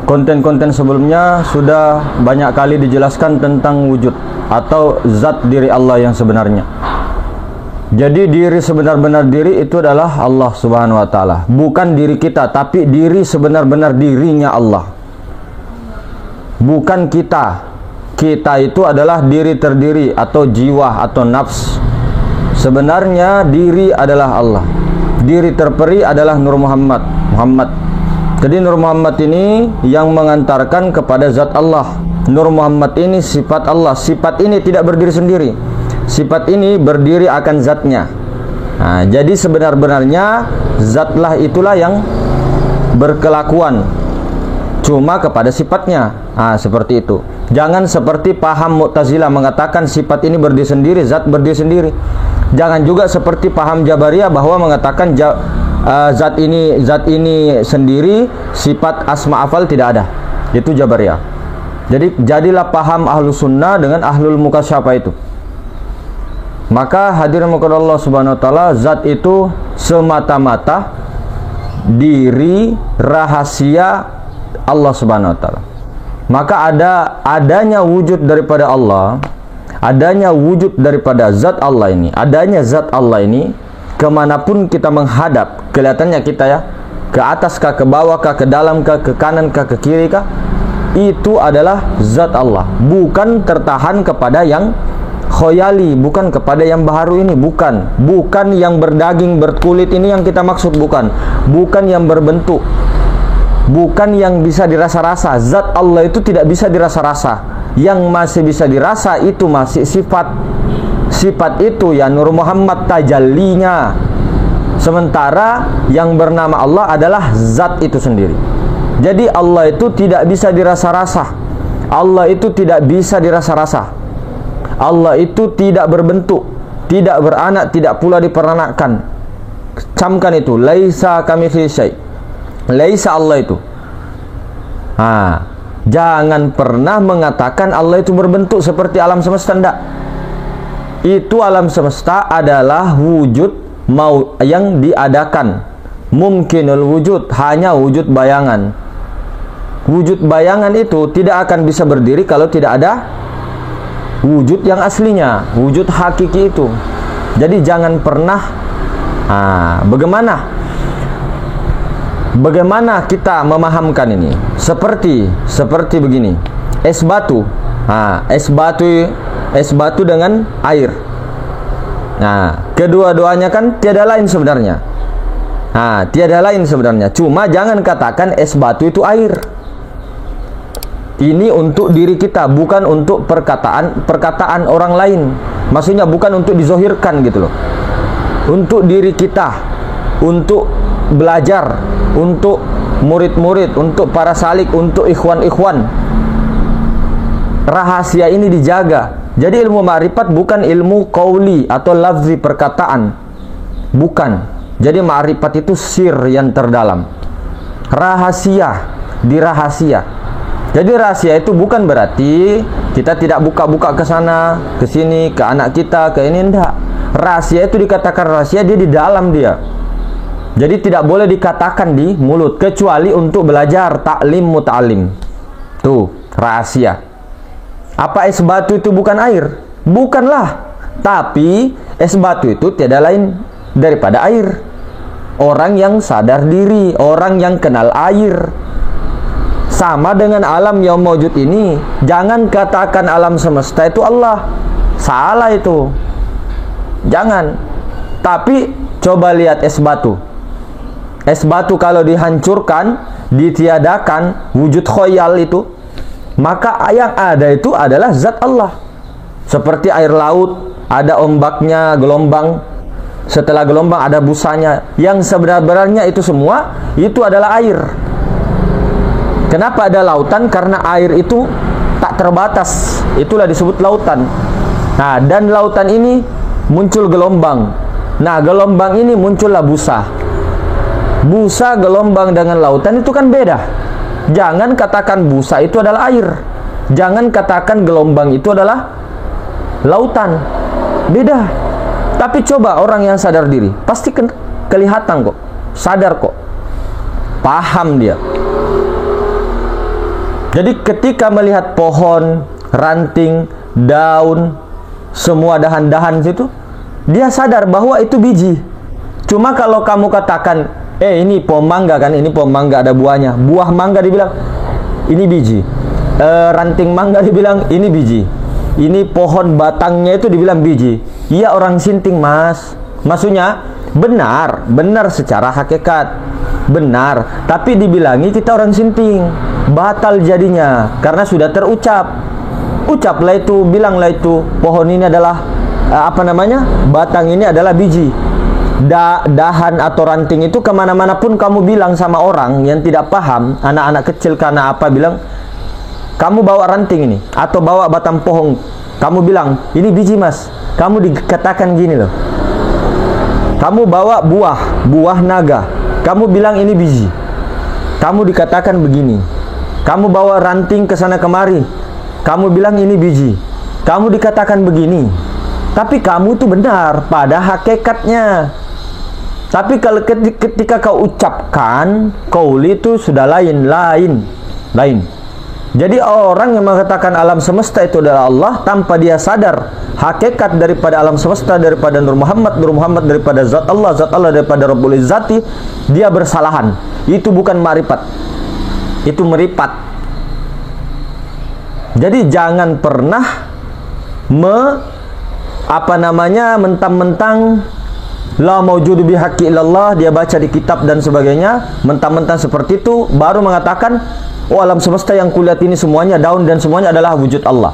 konten-konten sebelumnya sudah banyak kali dijelaskan tentang wujud atau zat diri Allah yang sebenarnya. Jadi diri sebenar-benar diri itu adalah Allah Subhanahu wa taala, bukan diri kita, tapi diri sebenar-benar dirinya Allah. Bukan kita. Kita itu adalah diri terdiri atau jiwa atau nafs. Sebenarnya diri adalah Allah. Diri terperi adalah Nur Muhammad. Jadi Nur Muhammad ini yang mengantarkan kepada zat Allah. Nur Muhammad ini sifat Allah. Sifat ini tidak berdiri sendiri. Sifat ini berdiri akan zatnya. Nah, jadi sebenar-benarnya zatlah itulah yang berkelakuan cuma kepada sifatnya. Nah, seperti itu. Jangan seperti paham Mu'tazilah mengatakan sifat ini berdiri sendiri, zat berdiri sendiri. Jangan juga seperti paham Jabariyah bahwa mengatakan zat ini sendiri, sifat asma afal tidak ada. Itu Jabariyah. Jadi jadilah paham ahlu sunnah dengan ahlul mukasyafah itu. Maka hadirin mukaddas Allah Subhanahu wa taala, zat itu semata-mata diri rahasia Allah Subhanahu wa taala. Maka adanya wujud daripada Allah, adanya wujud daripada zat Allah ini, adanya zat Allah ini, kemanapun kita menghadap, kelihatannya kita ya, ke atas kah, ke bawah kah, ke dalam kah, ke kanan kah, ke kiri kah, itu adalah zat Allah. Bukan tertahan kepada yang khoyali, bukan kepada yang baharu ini, bukan yang berdaging berkulit ini yang kita maksud, bukan yang berbentuk, bukan yang bisa dirasa-rasa. Zat Allah itu tidak bisa dirasa-rasa. Yang masih bisa dirasa itu masih sifat itu ya Nur Muhammad tajallinya. Sementara yang bernama Allah adalah zat itu sendiri. Jadi Allah itu tidak bisa dirasa-rasa. Allah itu tidak bisa dirasa-rasa. Allah itu tidak berbentuk, tidak beranak, tidak pula diperanakkan. Camkan itu, laisa kamitslihi syai'. Laisa Allah itu. Jangan pernah mengatakan Allah itu berbentuk seperti alam semesta, enggak. Itu alam semesta adalah wujud yang diadakan. Mungkinul wujud, hanya wujud bayangan. Wujud bayangan itu tidak akan bisa berdiri kalau tidak ada wujud yang aslinya, wujud hakiki itu. Jadi jangan pernah bagaimana kita memahamkan ini? Seperti begini. Es batu. Es batu dengan air. Nah, kedua-duanya kan tiada lain sebenarnya. Tiada lain sebenarnya. Cuma jangan katakan es batu itu air. Ini untuk diri kita, bukan untuk perkataan orang lain. Maksudnya bukan untuk dizohirkan gitu loh. Untuk diri kita, untuk belajar, untuk murid-murid, untuk para salik, untuk ikhwan-ikhwan. Rahasia ini dijaga. Jadi ilmu ma'rifat bukan ilmu qauli atau lafzi perkataan. Bukan. Jadi ma'rifat itu sir yang terdalam. Rahasia, dirahasia. Jadi rahasia itu bukan berarti kita tidak buka-buka ke sana, ke sini, ke anak kita, ke ini, enggak. Rahasia itu dikatakan rahasia dia di dalam dia. Jadi tidak boleh dikatakan di mulut kecuali untuk belajar taklim muta'alim. Tuh, rahasia. Apa es batu itu bukan air? Bukanlah. Tapi es batu itu tiada lain daripada air. Orang yang sadar diri, orang yang kenal air. Sama dengan alam yang mewujud ini. Jangan katakan alam semesta itu Allah. Salah itu. Jangan. Tapi coba lihat es batu. Es batu kalau dihancurkan, ditiadakan, wujud khoyal itu, maka yang ada itu adalah zat Allah. Seperti air laut, ada ombaknya, gelombang. Setelah gelombang ada busanya. Yang sebenarnya itu semua, itu adalah air. Kenapa ada lautan? Karena air itu tak terbatas. Itulah disebut lautan. Nah, dan lautan ini muncul gelombang. Nah, gelombang ini muncullah busa. Busa, gelombang dengan lautan itu kan beda. Jangan katakan busa itu adalah air. Jangan katakan gelombang itu adalah lautan. Beda. Tapi coba orang yang sadar diri, pasti kelihatan kok. Sadar kok. Paham dia. Jadi ketika melihat pohon, ranting, daun, semua dahan-dahan situ, dia sadar bahwa itu biji. Cuma kalau kamu katakan, ini pohon mangga kan, ini pohon mangga ada buahnya. Buah mangga dibilang, ini biji. Ranting mangga dibilang, ini biji. Ini pohon batangnya itu dibilang biji. Iya orang sinting mas. Maksudnya, benar secara hakikat. Benar, tapi dibilangi kita orang sinting. Batal jadinya, karena sudah terucap. Ucaplah itu, bilanglah itu, pohon ini adalah, batang ini adalah biji. Dahan atau ranting itu kemana-mana pun kamu bilang sama orang yang tidak paham, anak-anak kecil karena apa, bilang kamu bawa ranting ini atau bawa batang pohon, kamu bilang ini biji mas, kamu dikatakan gini loh, kamu bawa buah naga, kamu bilang ini biji, kamu dikatakan begini. Kamu bawa ranting ke sana kemari, kamu bilang ini biji, kamu dikatakan begini. Tapi kamu itu benar pada hakikatnya. Tapi kalau ketika kau ucapkan, qauli itu sudah lain. Jadi orang yang mengatakan alam semesta itu adalah Allah tanpa dia sadar hakikat daripada alam semesta, daripada Nur Muhammad daripada zat Allah daripada Rabbul Izzati, dia bersalahan. Itu bukan ma'rifat, itu meripat. Jadi jangan pernah mentang-mentang la maujudu bihaqqi illallah, dia baca di kitab dan sebagainya, mentang-mentang seperti itu baru mengatakan, oh alam semesta yang kulihat ini semuanya daun dan semuanya adalah wujud Allah.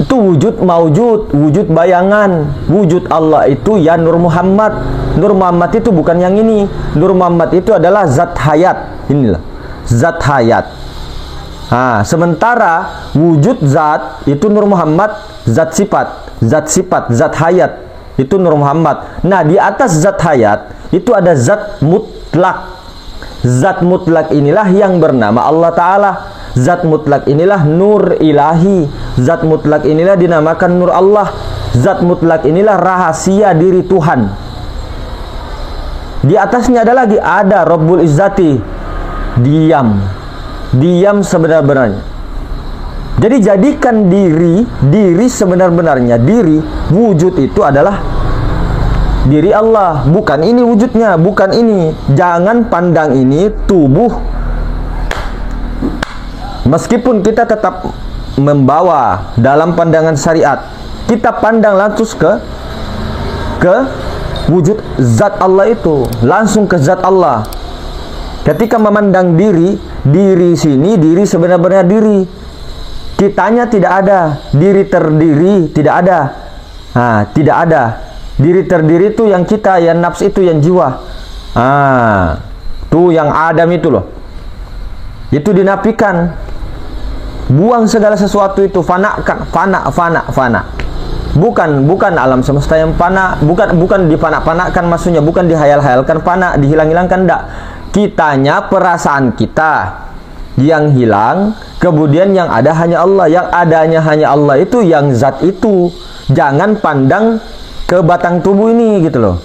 Itu wujud maujud, wujud bayangan. Wujud Allah itu ya Nur Muhammad. Nur Muhammad itu bukan yang ini. Nur Muhammad itu adalah zat hayat. Inilah zat hayat. Sementara wujud zat itu Nur Muhammad, zat sifat, zat hayat itu Nur Muhammad. Nah, di atas zat hayat itu ada zat mutlak. Zat mutlak inilah yang bernama Allah Ta'ala. Zat mutlak inilah nur ilahi. Zat mutlak inilah dinamakan nur Allah. Zat mutlak inilah rahasia diri Tuhan. Di atasnya ada Rabbul Izzati. Diam sebenar-benarnya. Jadi jadikan diri sebenar-benarnya. Wujud itu adalah diri Allah. Bukan ini wujudnya, bukan ini. Jangan pandang ini tubuh. Meskipun kita tetap membawa dalam pandangan syariat, kita pandang langsung ke wujud zat Allah itu, langsung ke zat Allah. Ketika memandang diri sini, diri sebenar-benarnya diri. Kitanya tidak ada, diri terdiri tidak ada. Tidak ada. Diri terdiri itu yang kita, yang nafs itu, yang jiwa. Tuh yang Adam itu loh. Itu dinafikan. Buang segala sesuatu itu, fana. Bukan alam semesta yang fana, bukan difana-fanakan, maksudnya bukan dihayal-hayalkan fana, dihilang-hilangkan, enggak. Kitanya, perasaan kita yang hilang, kemudian yang ada hanya Allah. Yang adanya hanya Allah itu yang zat itu. Jangan pandang ke batang tubuh ini gitu loh.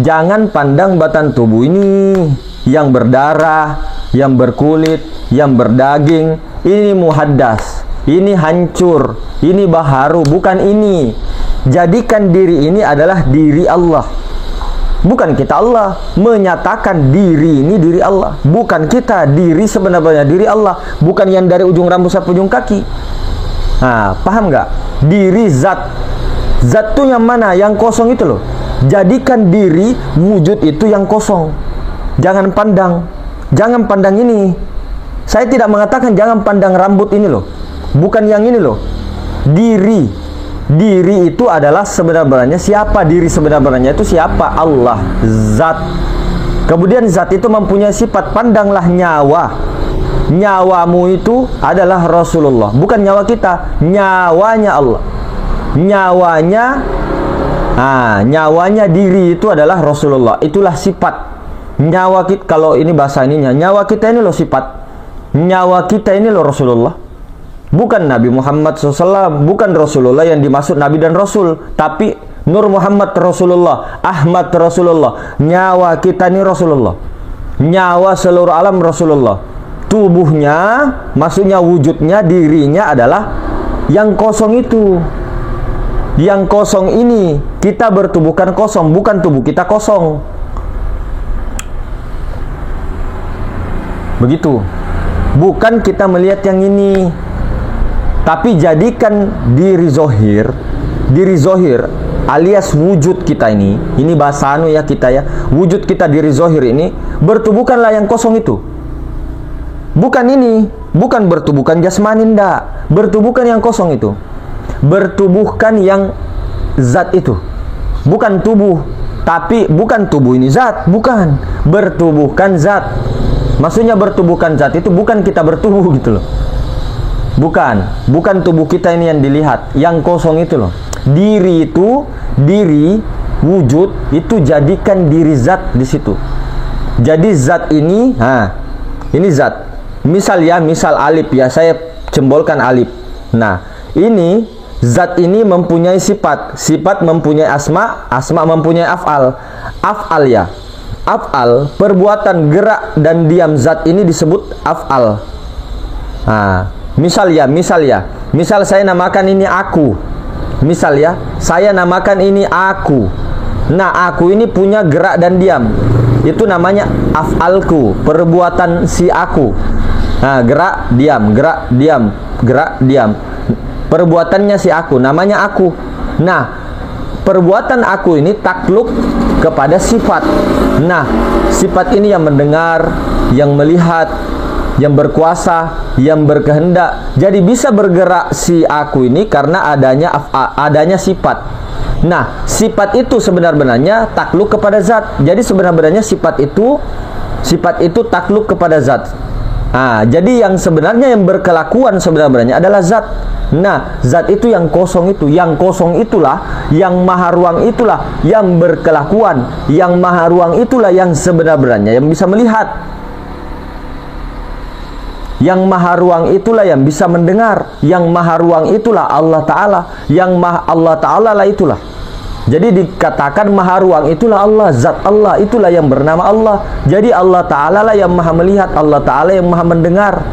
Jangan pandang batang tubuh ini yang berdarah, yang berkulit, yang berdaging. Ini muhaddas, ini hancur, ini baharu. Bukan ini. Jadikan diri ini adalah diri Allah. Bukan kita Allah. Menyatakan diri ini diri Allah. Bukan kita. Diri sebenarnya diri Allah. Bukan yang dari ujung rambut sampai ujung kaki. Paham nggak? Diri zat. Zat itu yang mana? Yang kosong itu loh. Jadikan diri wujud itu yang kosong. Jangan pandang. Jangan pandang ini. Saya tidak mengatakan jangan pandang rambut ini loh. Bukan yang ini loh. Diri itu adalah sebenarnya siapa? Diri sebenarnya itu siapa? Allah, zat. Kemudian zat itu mempunyai sifat. Pandanglah nyawa. Nyawamu itu adalah Rasulullah. Bukan nyawa kita, nyawanya Allah. Nyawanya diri itu adalah Rasulullah. Itulah sifat. Nyawa kita, kalau ini bahasa ininya, nyawa kita ini loh sifat. Nyawa kita ini loh Rasulullah. Bukan Nabi Muhammad SAW, bukan Rasulullah yang dimaksud Nabi dan Rasul, tapi Nur Muhammad Rasulullah, Ahmad Rasulullah. Nyawa kita ini Rasulullah. Nyawa seluruh alam Rasulullah. tubuhnya, maksudnya wujudnya, dirinya adalah yang kosong itu. Yang kosong ini kita bertubuhkan kosong, bukan tubuh kita kosong. Begitu. Bukan kita melihat yang ini, tapi jadikan diri zohir alias wujud kita ini bahasa anu ya kita ya, wujud kita, diri zohir ini, bertubuhkanlah yang kosong itu. Bukan ini, bukan bertubuhkan jasmani, ndak. Bertubuhkan yang kosong itu. Bertubuhkan yang zat itu. Bukan tubuh, tapi bukan tubuh ini zat, bukan. Bertubuhkan zat. Maksudnya bertubuhkan zat itu bukan kita bertubuh gitu loh. Bukan tubuh kita ini yang dilihat, yang kosong itu loh. Diri itu, diri, wujud itu jadikan diri zat di situ. Jadi zat ini, ini zat. Misal alif ya, saya cembolkan alif. Nah, ini zat ini mempunyai sifat mempunyai asma mempunyai af'al. Af'al ya. Af'al, perbuatan gerak dan diam zat ini disebut af'al. Misal saya namakan ini aku. Misal ya, saya namakan ini aku. Nah, aku ini punya gerak dan diam. Itu namanya af'alku, perbuatan si aku. Nah, gerak, diam, gerak, diam, gerak, diam. Perbuatannya si aku, namanya aku. Nah, perbuatan aku ini takluk kepada sifat. Nah, sifat ini yang mendengar, yang melihat, yang berkuasa, yang berkehendak. Jadi bisa bergerak si aku ini karena adanya sifat. Nah, sifat itu sebenarnya takluk kepada zat. Jadi sebenarnya sifat itu takluk kepada zat. Jadi yang sebenarnya yang berkelakuan sebenarnya adalah zat. Nah, zat itu yang kosong itu. Yang kosong itulah, yang maha ruang itulah yang berkelakuan. Yang maha ruang itulah yang sebenarnya yang bisa melihat. Yang maha ruang itulah yang bisa mendengar. Yang maha ruang itulah Allah Ta'ala. Yang maha Allah Ta'ala lah itulah. Jadi dikatakan maha ruang itulah Allah, zat Allah itulah yang bernama Allah. Jadi Allah Ta'ala lah yang maha melihat, Allah Ta'ala yang maha mendengar,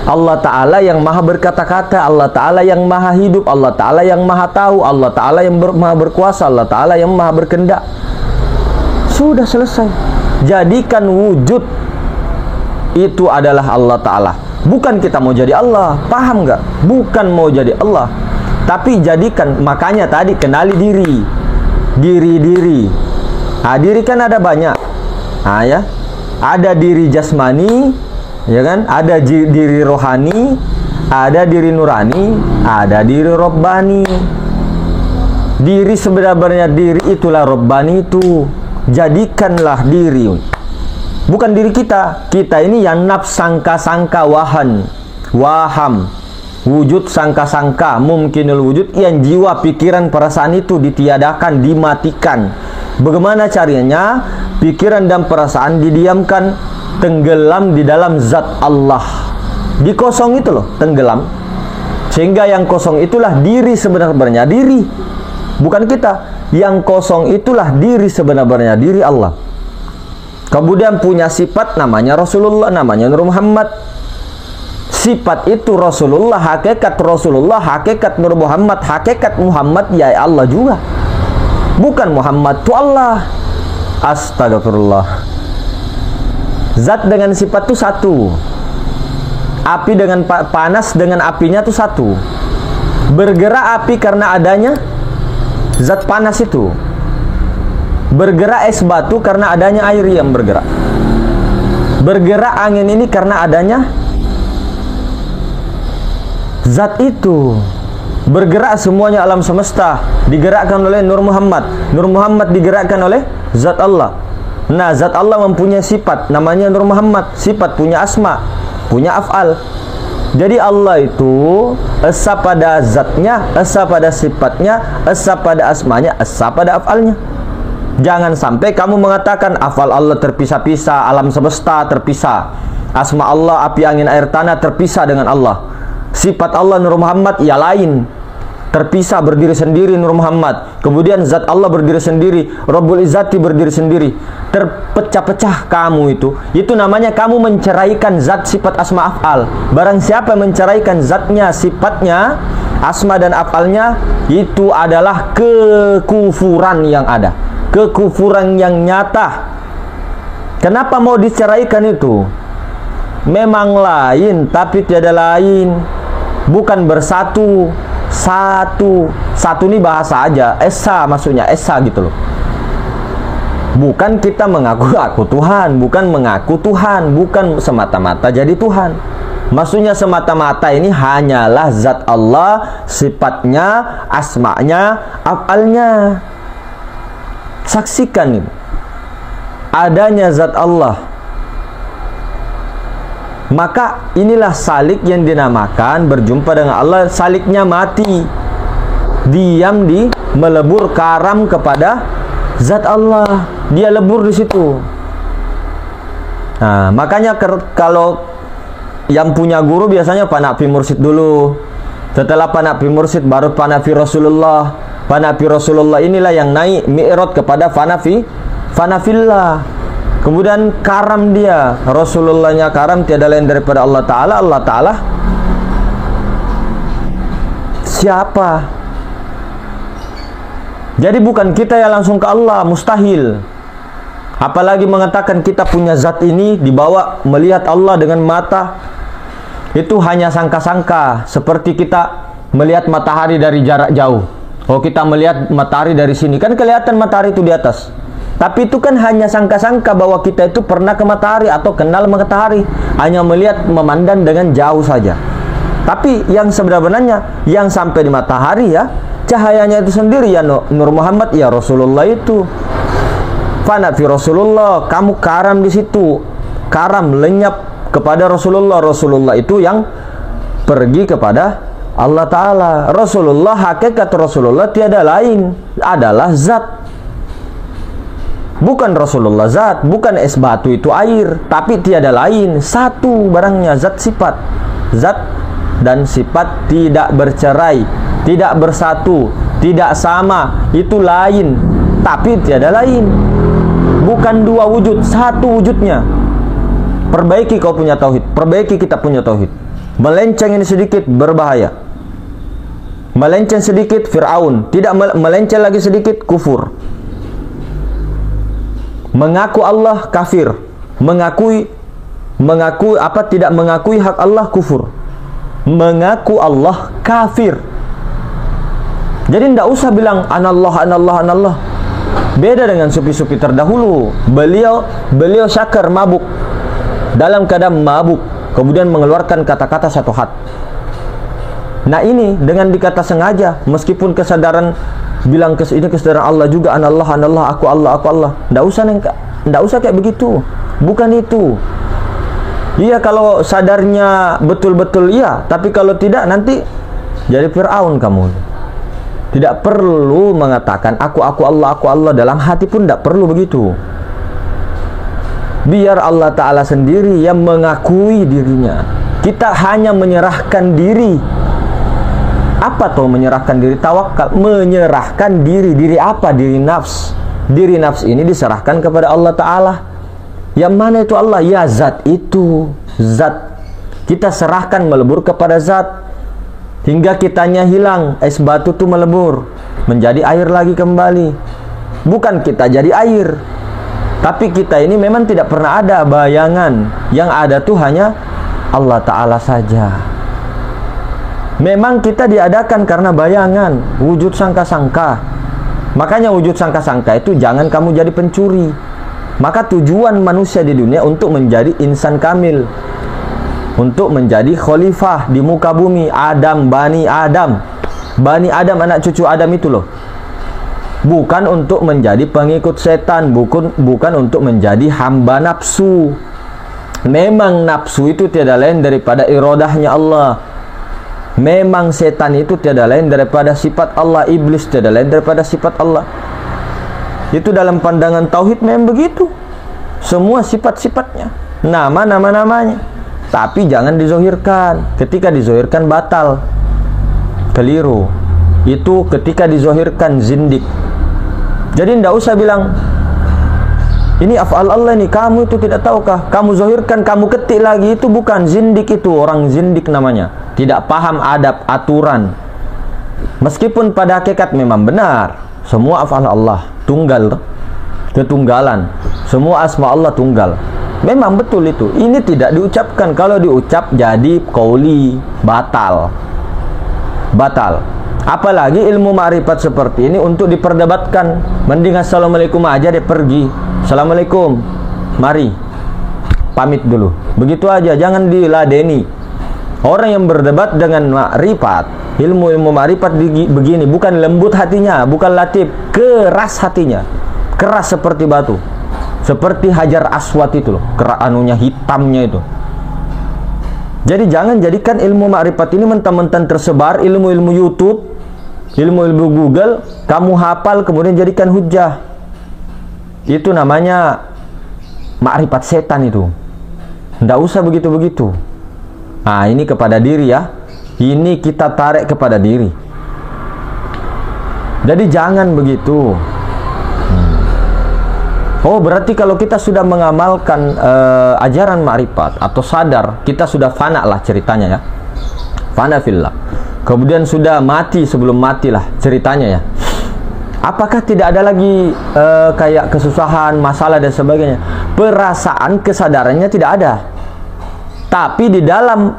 Allah Ta'ala yang maha berkata-kata, Allah Ta'ala yang maha hidup, Allah Ta'ala yang maha tahu, Allah Ta'ala yang maha berkuasa, Allah Ta'ala yang maha berkehendak. Sudah selesai. Jadikan wujud itu adalah Allah Ta'ala. Bukan kita mau jadi Allah, paham nggak? Bukan mau jadi Allah, tapi jadikan. Makanya tadi kenali diri. Diri kan ada banyak. Ya, ada diri jasmani, ya kan? Ada diri rohani, ada diri nurani, ada diri robbani. Diri sebenarnya diri itulah robbani itu. Jadikanlah diri. Bukan diri kita. Kita ini yang nafs, sangka-sangka, waham, wujud, sangka-sangka, mungkinul wujud, yang jiwa, pikiran, perasaan itu ditiadakan, dimatikan. Bagaimana caranya? Pikiran dan perasaan didiamkan, tenggelam di dalam zat Allah. Di kosong itu loh, tenggelam. Sehingga yang kosong itulah diri sebenarnya, diri. Bukan kita. Yang kosong itulah diri sebenarnya, diri Allah. Kemudian punya sifat namanya Rasulullah, namanya Nur Muhammad. Sifat itu Rasulullah, hakikat Rasulullah, hakikat Nur Muhammad, hakikat Muhammad ya Allah juga. Bukan Muhammad itu Allah. Astagfirullah. Zat dengan sifat itu satu. Api dengan panas dengan apinya itu satu. Bergerak api karena adanya zat panas itu. Bergerak es batu karena adanya air yang bergerak. Bergerak angin ini karena adanya zat itu. Bergerak semuanya alam semesta digerakkan oleh Nur Muhammad. Nur Muhammad digerakkan oleh zat Allah. Nah, zat Allah mempunyai sifat namanya Nur Muhammad. Sifat punya asma, punya af'al. Jadi Allah itu esa pada zatnya, esa pada sifatnya, esa pada asmanya, esa pada af'alnya. Jangan sampai kamu mengatakan afal Allah terpisah-pisah, alam semesta terpisah, asma Allah, api, angin, air, tanah terpisah dengan Allah. Sifat Allah Nur Muhammad ya lain. terpisah berdiri sendiri Nur Muhammad. Kemudian zat Allah berdiri sendiri, Rabbul Izzati berdiri sendiri. Terpecah-pecah kamu itu namanya kamu menceraikan zat sifat asma af'al. Barang siapa menceraikan zatnya, sifatnya, asma dan af'alnya, itu adalah kekufuran yang ada, kekufuran yang nyata. Kenapa mau diceraikan itu? Memang lain tapi tiada lain, bukan bersatu. Satu ini bahasa aja, esa maksudnya, esa gitu loh. Bukan kita mengaku aku Tuhan, bukan mengaku Tuhan, bukan semata-mata jadi Tuhan. Maksudnya semata-mata ini hanyalah zat Allah, sifatnya, asma'nya, af'alnya. Saksikan ini, adanya zat Allah. Maka inilah salik yang dinamakan berjumpa dengan Allah. Saliknya mati, diam di melebur karam kepada zat Allah. Dia lebur di situ. Nah, makanya kalau yang punya guru biasanya panafi mursyid dulu. Setelah panafi mursyid baru panafi Rasulullah. Panafi Rasulullah inilah yang naik mi'raj kepada fanafillah. Kemudian karam dia, Rasulullahnya karam tiada lain daripada Allah Ta'ala. Allah Ta'ala siapa? Jadi bukan kita yang langsung ke Allah, mustahil. Apalagi mengatakan kita punya zat ini, dibawa melihat Allah dengan mata. Itu hanya sangka-sangka, seperti kita melihat matahari dari jarak jauh. Oh, kita melihat matahari dari sini, kan kelihatan matahari itu di atas. Tapi itu kan hanya sangka-sangka bahwa kita itu pernah ke matahari atau kenal matahari. Hanya melihat, memandang dengan jauh saja. Tapi yang sebenarnya, yang sampai di matahari ya, cahayanya itu sendiri ya Nur Muhammad, ya Rasulullah itu. Fana fi Rasulullah, kamu karam di situ. Karam, lenyap kepada Rasulullah. Rasulullah itu yang pergi kepada Allah Ta'ala. Rasulullah, hakikat Rasulullah tiada lain, adalah zat. Bukan Rasulullah zat, bukan es batu itu air, tapi tiada lain, satu barangnya, zat sifat. Zat dan sifat tidak bercerai, tidak bersatu, tidak sama, itu lain, tapi tiada lain. Bukan dua wujud, satu wujudnya. Perbaiki kau punya tauhid, perbaiki kita punya tauhid. Melenceng ini sedikit berbahaya. Melenceng sedikit Fir'aun, tidak melenceng lagi sedikit kufur. Mengaku Allah kafir, mengakui apa, tidak mengakui hak Allah kufur, mengaku Allah kafir. Jadi tidak usah bilang anallah, anallah, anallah. Beda dengan sufi-sufi terdahulu. Beliau syakar, mabuk, dalam keadaan mabuk, kemudian mengeluarkan kata-kata satu had. Nah ini dengan dikata sengaja, meskipun kesadaran bilang ini kesadaran Allah juga, anallah, anallah, aku Allah, aku Allah. Nggak usah kayak begitu. Bukan itu. Iya, kalau sadarnya betul-betul iya, tapi kalau tidak nanti jadi Fir'aun kamu. Tidak perlu mengatakan aku Allah dalam hati pun tidak perlu begitu. Biar Allah Ta'ala sendiri yang mengakui dirinya. Kita hanya menyerahkan diri. Apa tuh menyerahkan diri? Tawakal, menyerahkan diri. Diri apa? Diri nafs. Diri nafs ini diserahkan kepada Allah Ta'ala. Yang mana itu Allah? Ya zat itu. Zat. Kita serahkan melebur kepada zat. Hingga kitanya hilang. Es batu itu melebur menjadi air lagi kembali. Bukan kita jadi air, tapi kita ini memang tidak pernah ada bayangan. Yang ada tuh hanya Allah Ta'ala saja. Memang kita diadakan karena bayangan, wujud sangka-sangka. Makanya wujud sangka-sangka itu jangan kamu jadi pencuri. Maka tujuan manusia di dunia untuk menjadi insan kamil, untuk menjadi khalifah di muka bumi. Bani Adam, anak cucu Adam itu loh. Bukan untuk menjadi pengikut setan, bukan untuk menjadi hamba nafsu. Memang nafsu itu tiada lain daripada iradahnya Allah. Memang setan itu tiada lain daripada sifat Allah. Iblis tiada lain daripada sifat Allah. Itu dalam pandangan tauhid memang begitu. Semua sifat-sifatnya, nama-namanya. Tapi jangan dizohirkan. Ketika dizohirkan batal, keliru. itu ketika dizohirkan zindik. Jadi tidak usah bilang ini af'al Allah nih, kamu itu tidak tahukah? Kamu zohirkan, kamu ketik lagi, itu bukan zindik, itu orang zindik namanya. Tidak paham adab, aturan. Meskipun pada hakikat memang benar, semua af'al Allah tunggal, ketunggalan. Semua asma Allah tunggal. Memang betul itu. Ini tidak diucapkan. Kalau diucap jadi qauli, batal. Batal. Apalagi ilmu ma'rifat seperti ini untuk diperdebatkan. Mending assalamualaikum aja deh, pergi. Assalamualaikum, mari pamit dulu. Begitu aja, jangan diladeni. Orang yang berdebat dengan ma'rifat, ilmu ma'rifat begini, bukan lembut hatinya, bukan latif, keras hatinya. Keras seperti batu. Seperti Hajar Aswad itu loh, anunya hitamnya itu. Jadi jangan jadikan ilmu ma'rifat ini mentang-mentang tersebar, ilmu-ilmu YouTube, ilmu-ilmu Google, kamu hafal kemudian jadikan hujah. Itu namanya ma'rifat setan itu. Tidak usah begitu-begitu. Nah, ini kepada diri ya. Ini kita tarik kepada diri. Jadi jangan begitu. Oh, berarti kalau kita sudah mengamalkan ajaran ma'rifat atau sadar, kita sudah fana lah ceritanya ya. Fana fillah. Kemudian sudah mati sebelum matilah ceritanya ya. Apakah tidak ada lagi kayak kesusahan, masalah dan sebagainya? Perasaan kesadarannya tidak ada. Tapi di dalam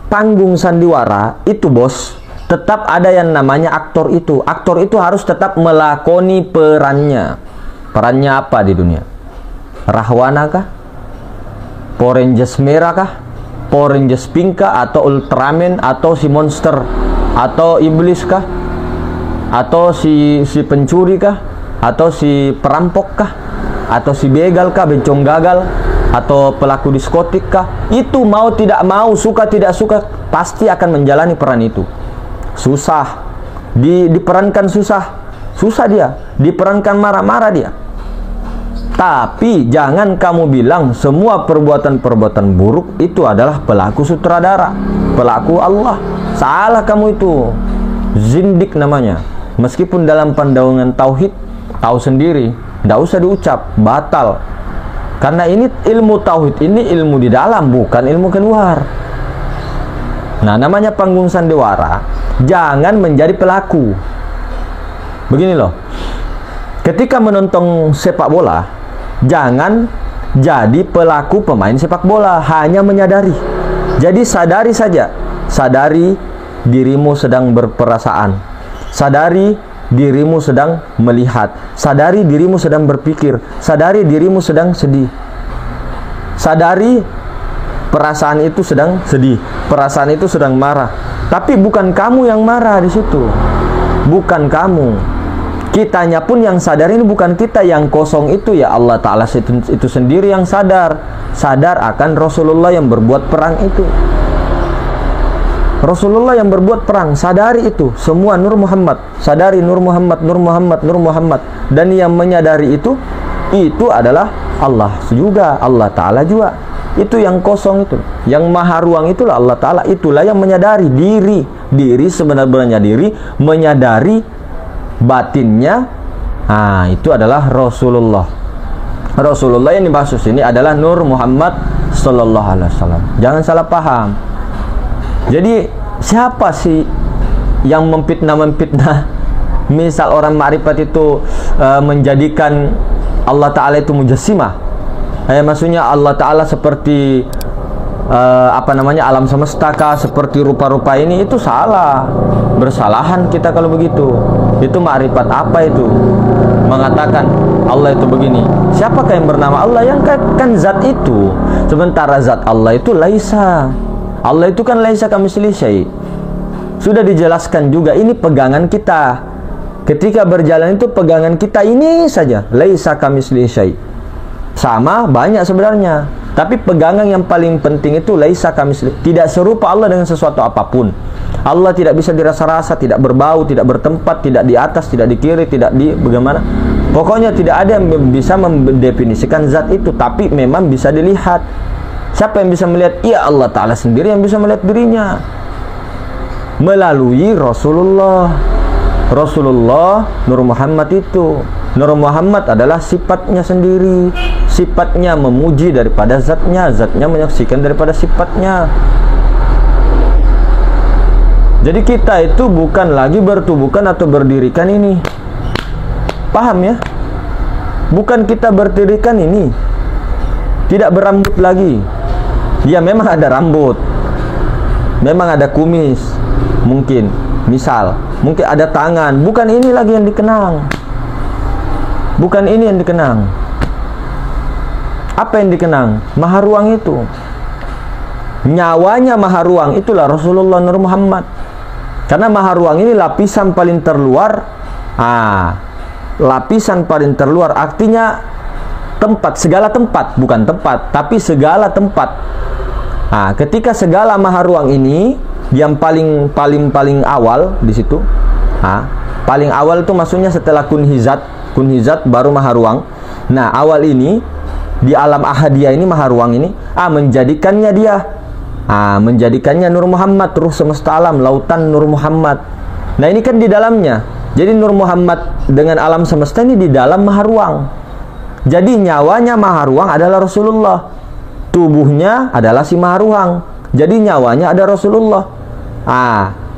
panggung sandiwara itu bos, tetap ada yang namanya aktor itu. Aktor itu harus tetap melakoni perannya. Perannya apa di dunia? Rahwana kah? Power Rangers merah kah? Power Rangers pink kah? Atau Ultraman? Atau si monster? Atau iblis kah? Atau si pencuri kah? Atau si perampok kah? Atau si begal kah? Bencong gagal? Atau pelaku diskotik kah? Itu mau tidak mau, suka tidak suka, pasti akan menjalani peran itu. Susah diperankan, susah dia diperankan, marah-marah dia. Tapi jangan kamu bilang semua perbuatan-perbuatan buruk itu adalah pelaku sutradara, pelaku Allah. Salah kamu itu. Zindik namanya. Meskipun dalam pandangan tauhid tahu sendiri, tidak usah diucap, batal. Karena ini ilmu tauhid, ini ilmu di dalam, bukan ilmu keluar. Nah, namanya panggung sandiwara, jangan menjadi pelaku. Begini loh, ketika menonton sepak bola, jangan jadi pelaku pemain sepak bola, hanya menyadari. Jadi sadari saja, sadari dirimu sedang berperasaan. Sadari dirimu sedang melihat. Sadari dirimu sedang berpikir. Sadari dirimu sedang sedih. Sadari perasaan itu sedang sedih. Perasaan itu sedang marah. Tapi bukan kamu yang marah di situ. Bukan kamu. Kitanya pun yang sadar ini bukan kita, yang kosong itu ya Allah Ta'ala itu sendiri yang sadar. Sadar akan Rasulullah yang berbuat perang itu. Rasulullah yang berbuat perang, sadari itu. Semua Nur Muhammad, sadari Nur Muhammad, Nur Muhammad, Nur Muhammad. Dan yang menyadari itu adalah Allah juga, Allah Ta'ala juga. Itu yang kosong itu, yang maha ruang itulah Allah Ta'ala. Itulah yang menyadari diri sebenarnya diri, menyadari batinnya. Nah, itu adalah Rasulullah. Rasulullah yang dimaksud ini adalah Nur Muhammad Sallallahu Alaihi Wasallam. Jangan salah paham. Jadi siapa sih yang memfitnah? Misal orang ma'rifat itu menjadikan Allah Ta'ala itu mujassimah. Maksudnya Allah Ta'ala seperti alam semesta kah, seperti rupa-rupa ini, itu salah. Bersalahan kita kalau begitu. Itu ma'rifat apa itu? Mengatakan Allah itu begini. Siapakah yang bernama Allah? Yang kan zat itu. Sementara zat Allah itu laisa. Allah itu kan laisa kamitslihi syai'. Sudah dijelaskan juga, ini pegangan kita. Ketika berjalan itu pegangan kita ini saja, laisa kamitslihi syai'. Sama banyak sebenarnya, tapi pegangan yang paling penting itu laisa kamitslihi. Tidak serupa Allah dengan sesuatu apapun. Allah tidak bisa dirasa-rasa, tidak berbau, tidak bertempat, tidak di atas, tidak di kiri, tidak di bagaimana. Pokoknya tidak ada yang bisa mendefinisikan zat itu, tapi memang bisa dilihat. Siapa yang bisa melihat? Ya Allah Ta'ala sendiri yang bisa melihat dirinya melalui Rasulullah. Rasulullah, Nur Muhammad itu. Nur Muhammad adalah sifatnya sendiri. Sifatnya memuji daripada zatnya, zatnya menyaksikan daripada sifatnya. Jadi kita itu bukan lagi bertubuhkan atau berdirikan ini. Paham ya? Bukan kita berdirikan ini. Tidak berambut lagi. Dia memang ada rambut, memang ada kumis, mungkin, misal, mungkin ada tangan. Bukan ini lagi yang dikenang. Bukan ini yang dikenang. Apa yang dikenang? Maha Ruang itu. Nyawanya Maha Ruang itulah Rasulullah Nur Muhammad. Karena Maha Ruang ini lapisan paling terluar. Lapisan paling terluar artinya tempat, segala tempat, bukan tempat, tapi segala tempat. Ketika segala Maha Ruang ini yang paling awal di situ, paling awal itu maksudnya setelah kun hizat baru Maha Ruang. Nah, awal ini di alam ahadiyah ini Maha Ruang ini menjadikannya dia, menjadikannya Nur Muhammad, ruh semesta alam, lautan Nur Muhammad. Nah, ini kan di dalamnya. Jadi Nur Muhammad dengan alam semesta ini di dalam Maha Ruang. Jadi nyawanya Maha Ruang adalah Rasulullah. Tubuhnya adalah si Maha Ruang. Jadi nyawanya ada Rasulullah.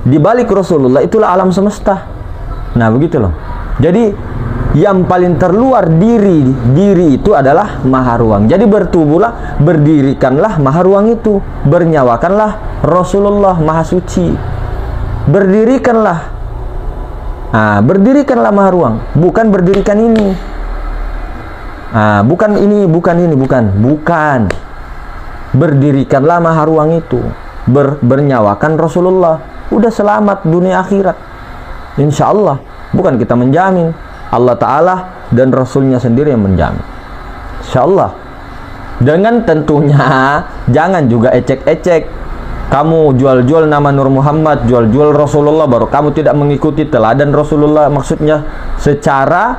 Di balik Rasulullah itulah alam semesta. Nah, begitu loh. Jadi yang paling terluar diri itu adalah Maha Ruang. Jadi bertubuhlah, berdirikanlah Maha Ruang itu. Bernyawakanlah Rasulullah Maha Suci. Berdirikanlah. Berdirikanlah Maha Ruang. Bukan berdirikan ini. Bukan. Berdirikanlah Maha Ruang itu. Bernyawakan Rasulullah. Udah selamat dunia akhirat. Insya Allah. Bukan kita menjamin. Allah Ta'ala dan Rasulnya sendiri yang menjamin. Insya Allah. Dengan tentunya jangan juga ecek-ecek. Kamu jual-jual nama Nur Muhammad, jual-jual Rasulullah, baru kamu tidak mengikuti teladan Rasulullah. Maksudnya secara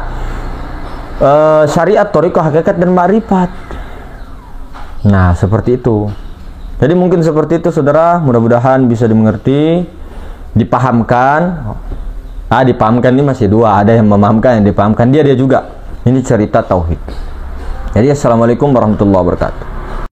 syariat, thariqah, hakikat dan ma'rifat. Nah, seperti itu. Jadi mungkin seperti itu, saudara. Mudah-mudahan bisa dimengerti, dipahamkan. Dipahamkan ini masih dua. Ada yang memahamkan, yang dipahamkan. Dia juga. Ini cerita tauhid. Jadi assalamualaikum warahmatullahi wabarakatuh.